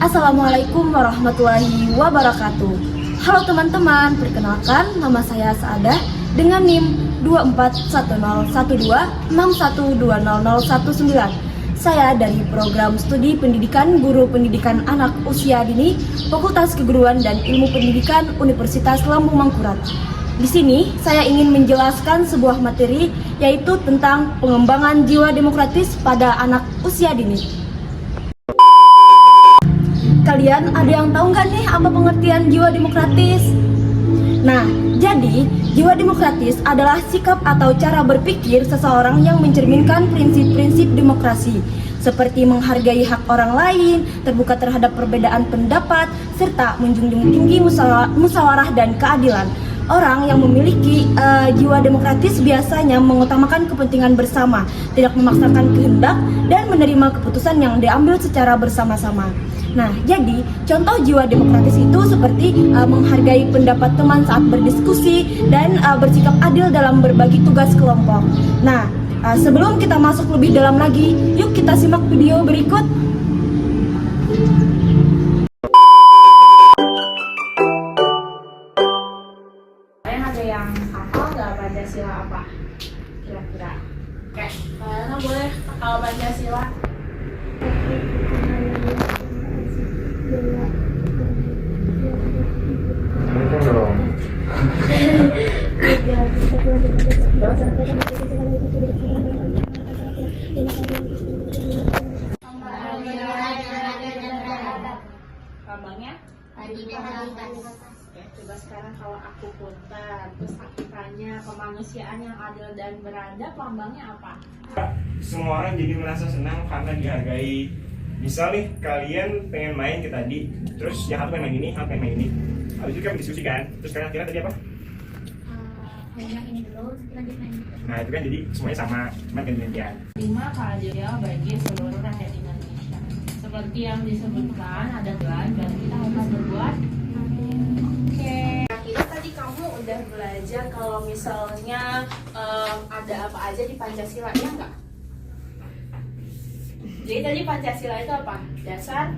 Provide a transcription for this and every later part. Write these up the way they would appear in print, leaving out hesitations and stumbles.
Assalamualaikum warahmatullahi wabarakatuh. Halo teman-teman, perkenalkan nama saya Saadah dengan NIM 24101261200019. Saya dari Program Studi Pendidikan Guru Pendidikan Anak Usia Dini, Fakultas Keguruan dan Ilmu Pendidikan Universitas Lambung Mangkurat. Di sini saya ingin menjelaskan sebuah materi yaitu tentang pengembangan jiwa demokratis pada anak usia dini. Kalian ada yang tahu nggak nih apa pengertian jiwa demokratis? Nah, jadi jiwa demokratis adalah sikap atau cara berpikir seseorang yang mencerminkan prinsip-prinsip demokrasi, seperti menghargai hak orang lain, terbuka terhadap perbedaan pendapat, serta menjunjung tinggi musyawarah dan keadilan. Orang yang memiliki jiwa demokratis biasanya mengutamakan kepentingan bersama, tidak memaksakan kehendak, dan menerima keputusan yang diambil secara bersama-sama. Nah, jadi contoh jiwa demokratis itu seperti menghargai pendapat teman saat berdiskusi dan bersikap adil dalam berbagi tugas kelompok. Nah, sebelum kita masuk lebih dalam lagi, yuk kita simak video berikut. Ada yang hafal nggak Pancasila apa? Kira-kira? Oke, kalian boleh hafal Pancasila? Lambangnya? Oke, coba sekarang kalau aku putar, terus aku tanya kemanusiaan yang adil dan beradab, lambangnya apa? Semua orang jadi merasa senang karena dihargai. Misal nih, kalian pengen main ke tadi, terus yang aku pengen main ini, aku pengen main ini. Habis itu kan berdiskusi kan, terus kalian akhirnya tadi apa? Yang ini dulu, lanjut main. Nah itu kan jadi semuanya sama, cuma ganti-gantian. 5 keadilan bagi seluruh rakyat Indonesia. Seperti yang disebutkan ada jalan dan kita harus berbuat. Oke. Kira tadi kamu udah belajar kalau misalnya ada apa aja di Pancasila, ya enggak? Jadi tadi Pancasila itu apa? Dasar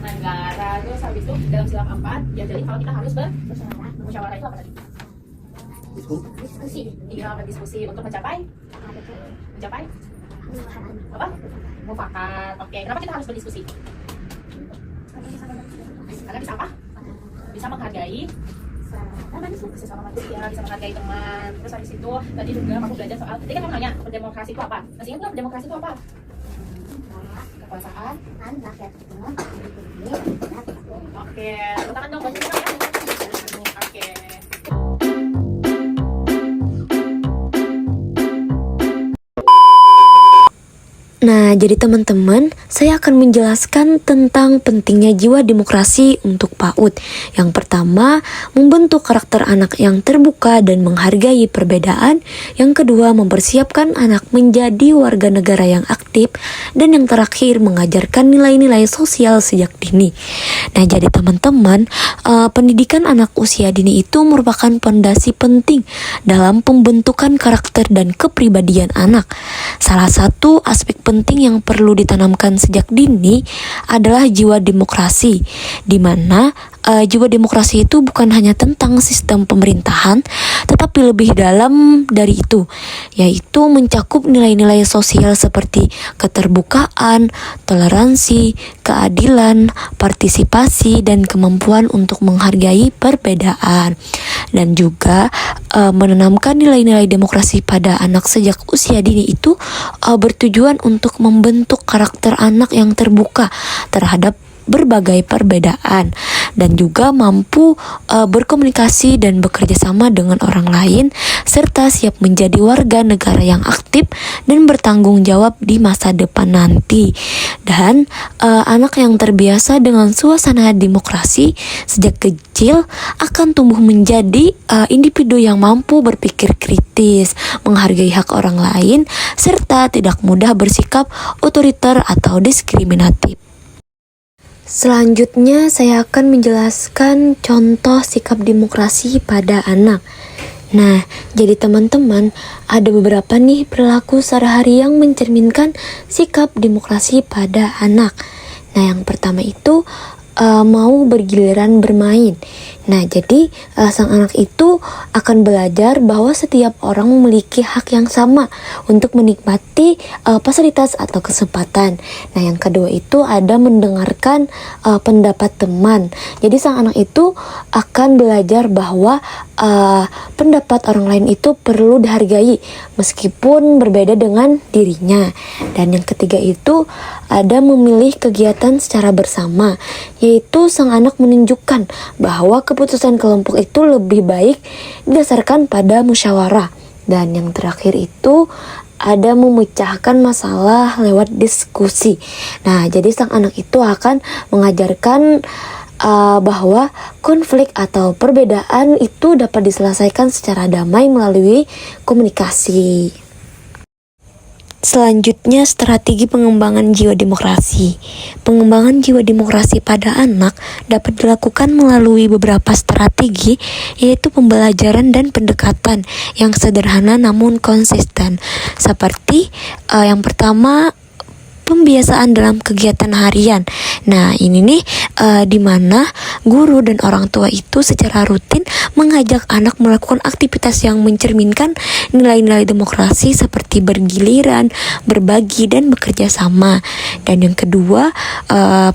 negara. Terus habis itu dalam sila 4 ya, jadi kalau kita harus bermusyawarah itu apa tadi? Diskusi. Iya, berdiskusi untuk mencapai apa? Mufakat. Oke, kenapa kita harus berdiskusi? Karena bisa apa? Bisa menghargai sesama manusia, bisa menghargai teman. Terus habis itu tadi juga aku belajar soal, tadi kan kamu nanya demokrasi itu apa? Masih ingat nggak demokrasi itu apa? Kekuasaan Rakyat semua. Oke, tepuk tangan dong buat kita ya. Oke. Nah, jadi teman-teman, saya akan menjelaskan tentang pentingnya jiwa demokrasi untuk PAUD. Yang pertama, membentuk karakter anak yang terbuka dan menghargai perbedaan. Yang kedua, mempersiapkan anak menjadi warga negara yang aktif. Dan yang terakhir, mengajarkan nilai-nilai sosial sejak dini. Nah, jadi teman-teman, pendidikan anak usia dini itu merupakan fondasi penting dalam pembentukan karakter dan kepribadian anak. Salah satu aspek penting yang perlu ditanamkan sejak dini adalah jiwa demokrasi, di mana jiwa demokrasi itu bukan hanya tentang sistem pemerintahan, tetapi lebih dalam dari itu, yaitu mencakup nilai-nilai sosial seperti keterbukaan, toleransi, keadilan, partisipasi, dan kemampuan untuk menghargai perbedaan. Dan juga menanamkan nilai-nilai demokrasi pada anak sejak usia dini itu bertujuan untuk membentuk karakter anak yang terbuka terhadap berbagai perbedaan dan juga mampu berkomunikasi dan bekerja sama dengan orang lain serta siap menjadi warga negara yang aktif dan bertanggung jawab di masa depan nanti. Dan anak yang terbiasa dengan suasana demokrasi sejak kecil akan tumbuh menjadi individu yang mampu berpikir kritis, menghargai hak orang lain serta tidak mudah bersikap otoriter atau diskriminatif. Selanjutnya saya akan menjelaskan contoh sikap demokrasi pada anak. Nah, jadi teman-teman, ada beberapa nih perilaku sehari-hari yang mencerminkan sikap demokrasi pada anak. Nah, yang pertama itu mau bergiliran bermain. Nah, jadi sang anak itu akan belajar bahwa setiap orang memiliki hak yang sama untuk menikmati fasilitas atau kesempatan. Nah, yang kedua itu ada mendengarkan pendapat teman. Jadi sang anak itu akan belajar bahwa pendapat orang lain itu perlu dihargai meskipun berbeda dengan dirinya. Dan yang ketiga itu ada memilih kegiatan secara bersama, yaitu sang anak menunjukkan bahwa keputusan kelompok itu lebih baik didasarkan pada musyawarah. Dan yang terakhir itu ada memecahkan masalah lewat diskusi. Nah, jadi sang anak itu akan mengajarkan bahwa konflik atau perbedaan itu dapat diselesaikan secara damai melalui komunikasi. Selanjutnya, strategi pengembangan jiwa demokrasi. Pengembangan jiwa demokrasi pada anak dapat dilakukan melalui beberapa strategi, yaitu pembelajaran dan pendekatan yang sederhana namun konsisten. Seperti yang pertama, pembiasaan dalam kegiatan harian. Nah, ini nih di mana guru dan orang tua itu secara rutin mengajak anak melakukan aktivitas yang mencerminkan nilai-nilai demokrasi seperti bergiliran, berbagi, dan bekerja sama. Dan yang kedua,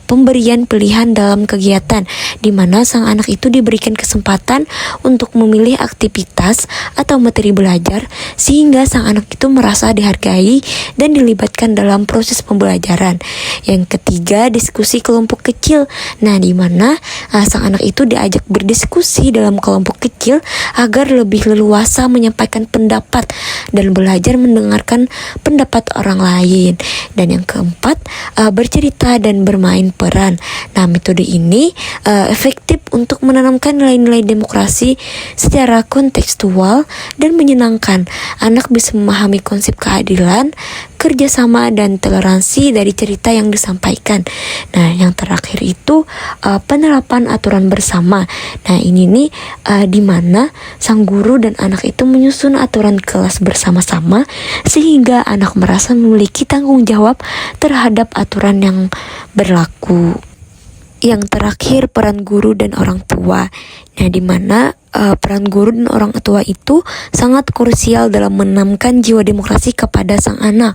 pemberian pilihan dalam kegiatan, di mana sang anak itu diberikan kesempatan untuk memilih aktivitas atau materi belajar sehingga sang anak itu merasa dihargai dan dilibatkan dalam proses pembelajaran. Yang ketiga, diskusi kelompok kecil. Nah, di mana sang anak itu diajak berdiskusi dalam kelompok kecil agar lebih leluasa menyampaikan pendapat dan belajar mendengarkan pendapat orang lain. Dan yang keempat, bercerita dan bermain peran. Nah, metode ini efektif untuk menanamkan nilai-nilai demokrasi secara kontekstual dan menyenangkan. Anak bisa memahami konsep keadilan, kerjasama, dan toleransi dari cerita yang disampaikan. Nah, yang terakhir itu penerapan aturan bersama. Nah, ini nih di mana sang guru dan anak itu menyusun aturan kelas bersama-sama sehingga anak merasa memiliki tanggung jawab terhadap aturan yang berlaku. Yang terakhir, peran guru dan orang tua. Nah, di mana peran guru dan orang tua itu sangat krusial dalam menanamkan jiwa demokrasi kepada sang anak.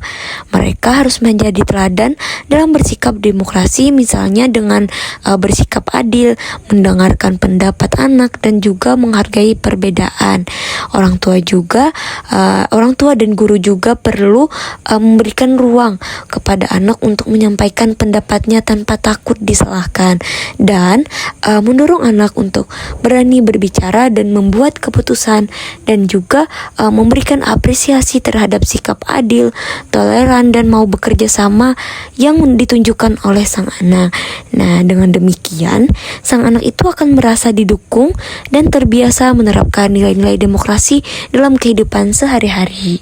Mereka harus menjadi teladan dalam bersikap demokrasi, misalnya dengan bersikap adil, mendengarkan pendapat anak, dan juga menghargai perbedaan. Orang tua dan guru juga perlu memberikan ruang kepada anak untuk menyampaikan pendapatnya tanpa takut disalahkan, dan mendorong anak untuk berani berbicara dan membuat keputusan, dan juga memberikan apresiasi terhadap sikap adil, toleran, dan mau bekerja sama yang ditunjukkan oleh sang anak. Nah, dengan demikian sang anak itu akan merasa didukung dan terbiasa menerapkan nilai-nilai demokrasi dalam kehidupan sehari-hari.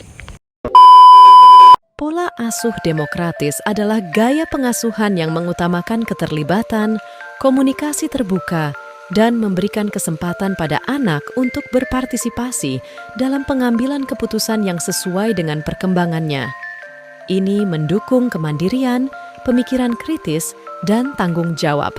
Pola asuh demokratis adalah gaya pengasuhan yang mengutamakan keterlibatan, komunikasi terbuka, dan memberikan kesempatan pada anak untuk berpartisipasi dalam pengambilan keputusan yang sesuai dengan perkembangannya. Ini mendukung kemandirian, pemikiran kritis, dan tanggung jawab.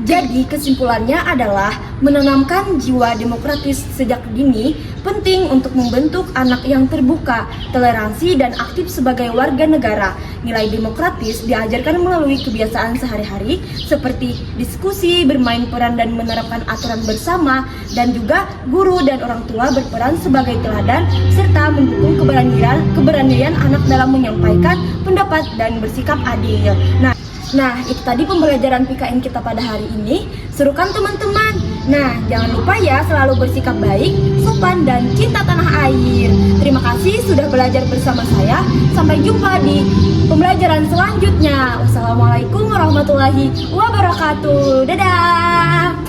Jadi kesimpulannya adalah menanamkan jiwa demokratis sejak dini penting untuk membentuk anak yang terbuka, toleransi, dan aktif sebagai warga negara. Nilai demokratis diajarkan melalui kebiasaan sehari-hari seperti diskusi, bermain peran, dan menerapkan aturan bersama, dan juga guru dan orang tua berperan sebagai teladan serta mendukung keberanian anak dalam menyampaikan pendapat dan bersikap adil. Nah, itu tadi pembelajaran PKN kita pada hari ini. Seru kan teman-teman? Nah, jangan lupa ya selalu bersikap baik, sopan, dan cinta tanah air. Terima kasih sudah belajar bersama saya. Sampai jumpa di pembelajaran selanjutnya. Wassalamualaikum warahmatullahi wabarakatuh. Dadah!